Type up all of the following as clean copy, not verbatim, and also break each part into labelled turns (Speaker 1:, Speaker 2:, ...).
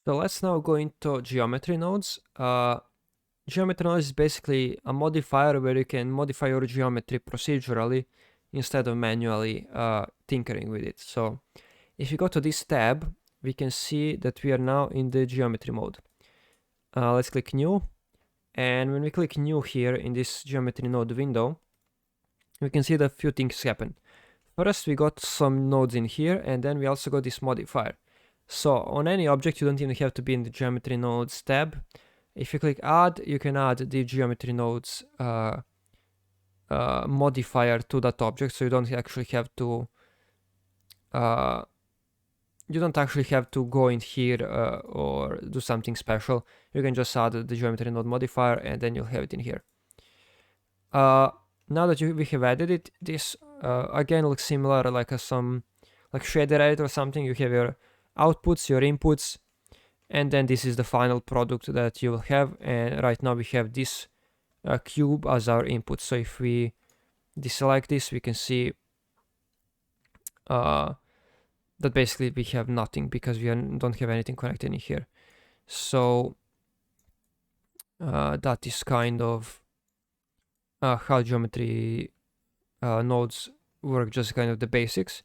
Speaker 1: So let's now go into geometry nodes. Geometry nodes is basically a modifier where you can modify your geometry procedurally instead of manually tinkering with it. So if you go to this tab, we can see that we are now in the geometry mode. Let's click new. And when we click new here in this geometry node window, we can see that a few things happen. First, we got some nodes in here, and then we also got this modifier. So on any object, you don't even have to be in the geometry nodes tab. If you click add, you can add the geometry nodes modifier to that object, so you don't actually have to go in here or do something special. You can just add the geometry node modifier, and then you'll have it in here. Now that we have added it, this again looks similar like some shader editor or something. You have your outputs, your inputs, and then this is the final product that you will have. And right now we have this cube as our input. So if we deselect this, we can see that basically we have nothing because we don't have anything connected in here. So that is kind of how geometry nodes work, just kind of the basics.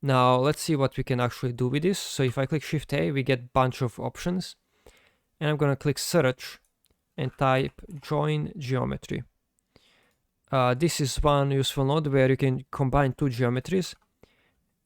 Speaker 1: Now let's see what we can actually do with this. So if I click Shift A, we get a bunch of options, and I'm gonna click search and type join geometry. This is one useful node where you can combine two geometries,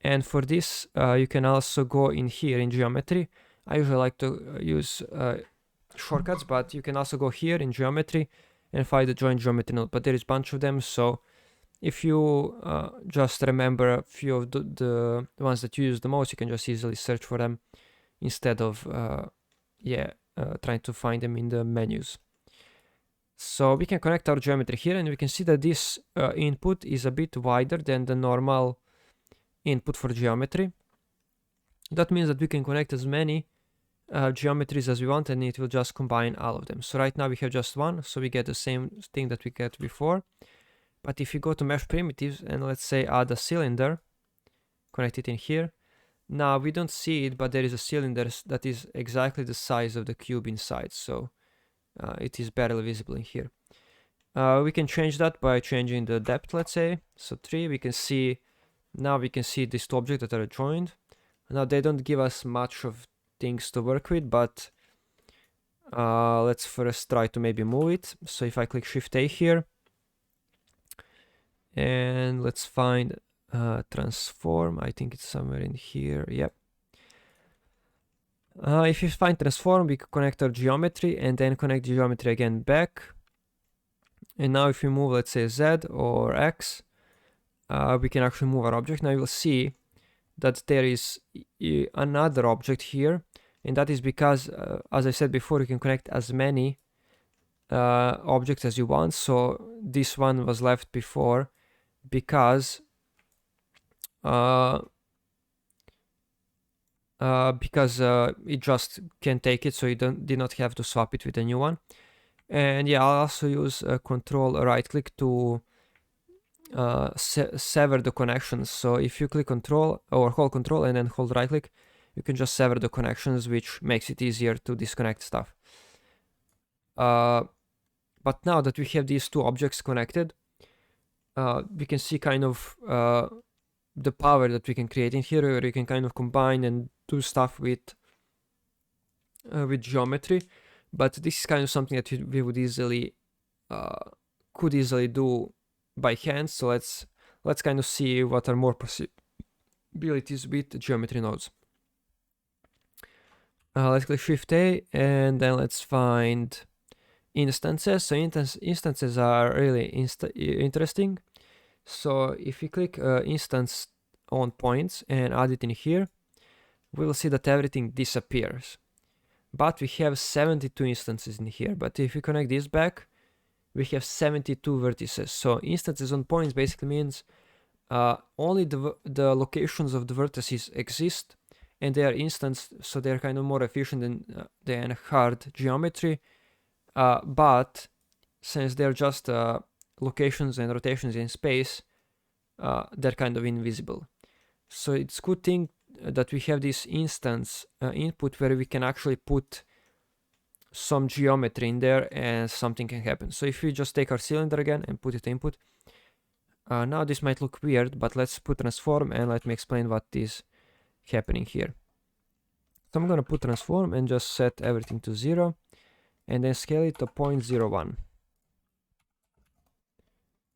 Speaker 1: and for this you can also go in here in geometry. I usually like to use shortcuts, but you can also go here in geometry and find the join geometry node, but there is a bunch of them. So if you just remember a few of the ones that you use the most, you can just easily search for them instead of trying to find them in the menus. So we can connect our geometry here, and we can see that this input is a bit wider than the normal input for geometry. That means that we can connect as many geometries as we want, and it will just combine all of them. So right now we have just one, so we get the same thing that we get before. But if you go to mesh primitives and let's say add a cylinder, connect it in here, now we don't see it, but there is a cylinder that is exactly the size of the cube inside, so it is barely visible in here. We can change that by changing the depth, let's say. So 3, we can see these two objects that are joined. Now they don't give us much of things to work with, but let's first try to maybe move it. So if I click Shift A here, and let's find transform. I think it's somewhere in here. Yep. If you find transform, we can connect our geometry and then connect geometry again back. And now if we move, let's say Z or X, we can actually move our object. Now you will see that there is another object here, and that is because, as I said before, you can connect as many objects as you want. So this one was left before because it just can take it, so you did not have to swap it with a new one. And yeah, I'll also use control right click to sever the connections. So if you click control or hold control and then hold right click, you can just sever the connections, which makes it easier to disconnect stuff. But now that we have these two objects connected, we can see kind of the power that we can create in here, where you can kind of combine and do stuff with geometry. But this is kind of something that we would easily could easily do by hand. So let's kind of see what are more possibilities with geometry nodes. Let's click Shift A, and then let's find instances. So instances are really interesting. So if we click instance on points and add it in here, we'll see that everything disappears. But we have 72 instances in here. But if we connect this back, we have 72 vertices. So instances on points basically means only the locations of the vertices exist, and they are instanced, so they're kind of more efficient than hard geometry. But since they're just locations and rotations in space, they're kind of invisible. So it's good thing that we have this instance input where we can actually put some geometry in there and something can happen. So if we just take our cylinder again and put it input, now this might look weird, but let's put transform and let me explain what is happening here. So I'm gonna put transform and just set everything to 0 and then scale it to 0.01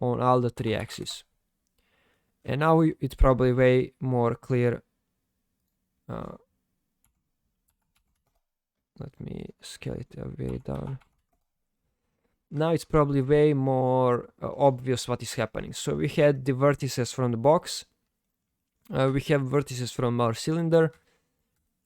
Speaker 1: on all the 3 axes. And now it's probably way more clear. Let me scale it way down. Now it's probably way more obvious what is happening. So we had the vertices from the box. We have vertices from our cylinder.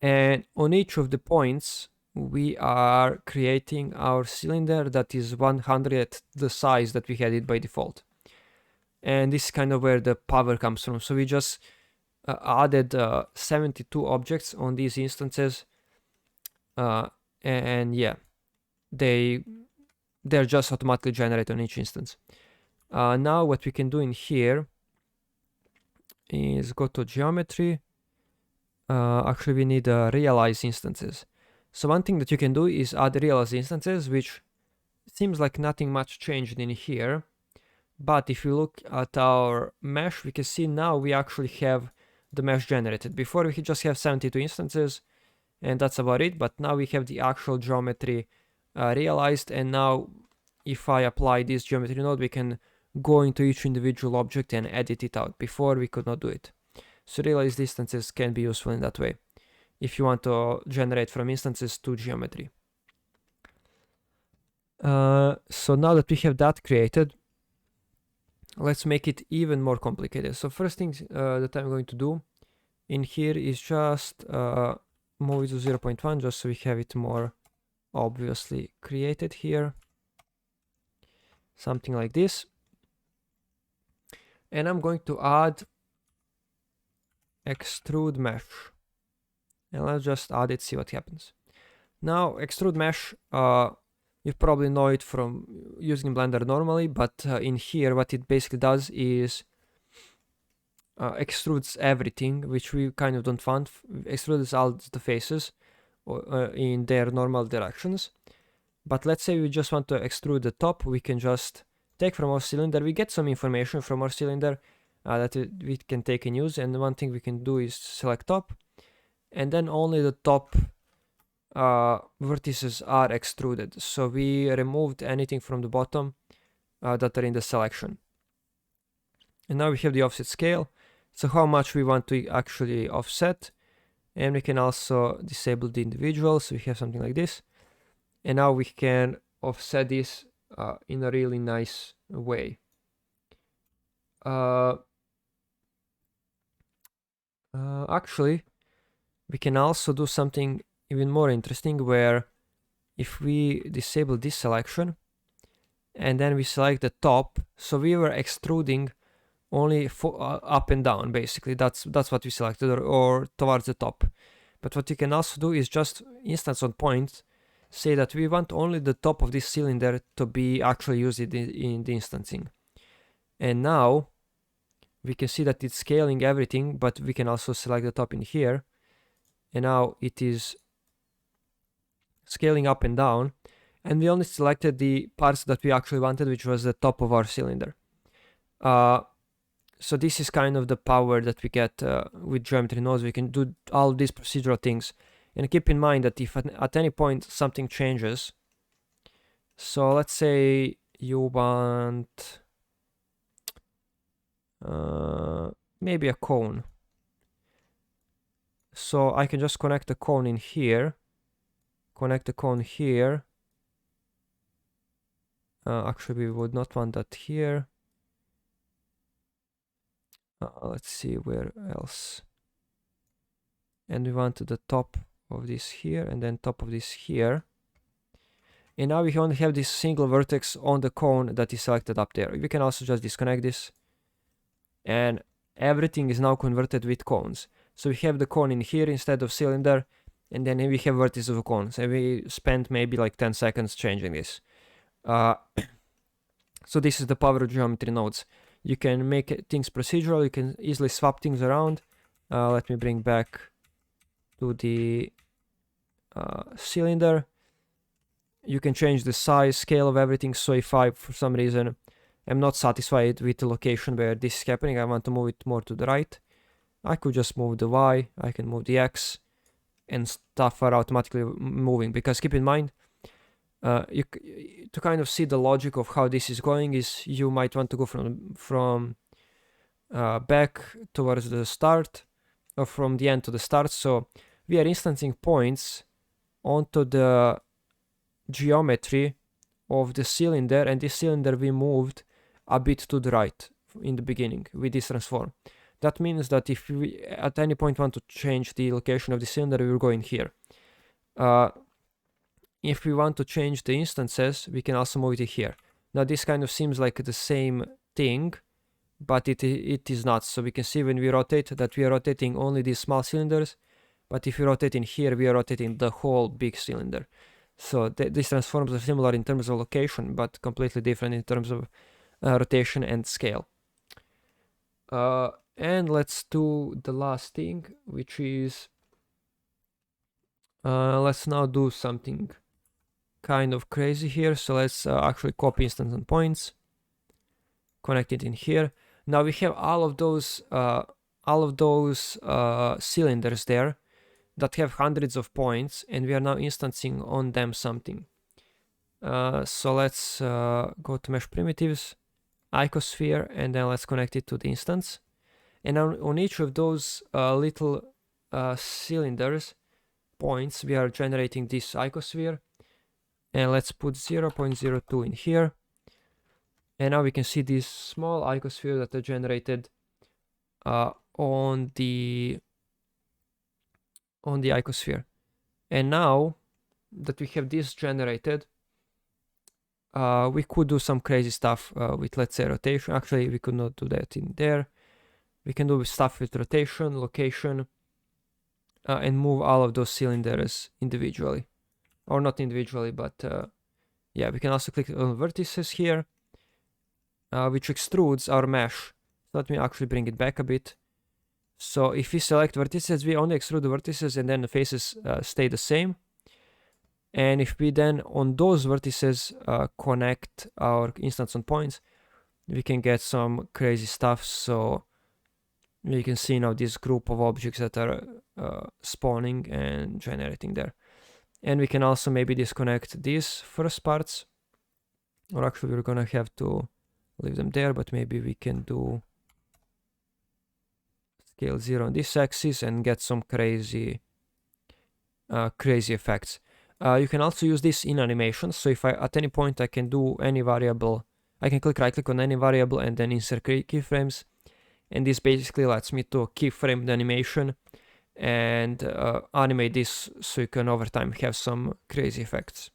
Speaker 1: And on each of the points, we are creating our cylinder that is 100 the size that we had it by default. And this is kind of where the power comes from. So we just added 72 objects on these instances. And yeah, they're just automatically generated on each instance. Now what we can do in here is go to geometry. Actually, we need realize instances. So one thing that you can do is add realize instances, which seems like nothing much changed in here. But if you look at our mesh, we can see now we actually have the mesh generated. Before we could just have 72 instances, and that's about it. But now we have the actual geometry realized, and now if I apply this geometry node, we can go into each individual object and edit it out. Before we could not do it. So realized instances can be useful in that way if you want to generate from instances to geometry. So now that we have that created, let's make it even more complicated. So first thing that I'm going to do in here is just move it to 0.1 just so we have it more obviously created here. Something like this. And I'm going to add extrude mesh. And let's just add it, see what happens. Now, extrude mesh, you probably know it from using Blender normally, but in here what it basically does is extrudes everything, which we kind of don't want. Extrudes all the faces in their normal directions. But let's say we just want to extrude the top, we can just take from our cylinder. We get some information from our cylinder that we can take and use, and one thing we can do is select top, and then only the top vertices are extruded. So we removed anything from the bottom that are in the selection. And now we have the offset scale, so how much we want to actually offset, and we can also disable the individual, so we have something like this. And now we can offset this in a really nice way. Actually, we can also do something even more interesting, where if we disable this selection and then we select the top, so we were extruding only up and down, basically. That's what we selected, or towards the top. But what you can also do is just instance on point, say that we want only the top of this cylinder to be actually used in the instancing. And now we can see that it's scaling everything, but we can also select the top in here. And now it is scaling up and down. And we only selected the parts that we actually wanted, which was the top of our cylinder. So this is kind of the power that we get with geometry nodes. We can do all these procedural things. And keep in mind that if at any point something changes, so let's say you want maybe a cone. So I can just connect the cone in here, connect the cone here. Actually, we would not want that here. Let's see where else. And we want the top of this here, and then top of this here. And now we only have this single vertex on the cone that is selected up there. We can also just disconnect this, and everything is now converted with cones. So we have the cone in here instead of cylinder, and then we have vertices of cones, and we spent maybe like 10 seconds changing this. So this is the power of geometry nodes. You can make things procedural, you can easily swap things around, Let me bring back to the cylinder. You can change the size, scale of everything. So if I, for some reason, am not satisfied with the location where this is happening, I want to move it more to the right, I could just move the Y, I can move the X, and stuff are automatically moving. Because keep in mind, to kind of see the logic of how this is going is you might want to go from back towards the start, or from the end to the start. So we are instancing points onto the geometry of the cylinder, and this cylinder we moved a bit to the right in the beginning with this transform. That means that if we at any point want to change the location of the cylinder, we will go in here. If we want to change the instances, we can also move it here. Now this kind of seems like the same thing, but it is not. So we can see when we rotate that we are rotating only these small cylinders, but if we rotate in here, we are rotating the whole big cylinder. So these transforms are similar in terms of location, but completely different in terms of rotation and scale. And let's do the last thing, which is let's now do something kind of crazy here. So let's actually copy instance and points, connect it in here. Now we have all of those cylinders there that have hundreds of points, and we are now instancing on them something. So let's go to mesh primitives, icosphere, and then let's connect it to the instance. And on each of those little cylinders points, we are generating this icosphere. And let's put 0.02 in here. And now we can see this small icosphere that are generated on the icosphere. And now that we have this generated, we could do some crazy stuff with, let's say, rotation. Actually, we could not do that in there. We can do stuff with rotation, location, and move all of those cylinders individually. Or not individually, but yeah, we can also click on vertices here, which extrudes our mesh. So let me actually bring it back a bit. So if we select vertices, we only extrude the vertices, and then the faces stay the same. And if we then on those vertices connect our instance on points, we can get some crazy stuff. So you can see now this group of objects that are spawning and generating there. And we can also maybe disconnect these first parts, or actually we're gonna have to leave them there, but maybe we can do scale 0 on this axis and get some crazy effects. You can also use this in animations. So if I at any point I can do any variable, I can right click on any variable and then insert keyframes, and this basically lets me to keyframe the animation and animate this so you can over time have some crazy effects.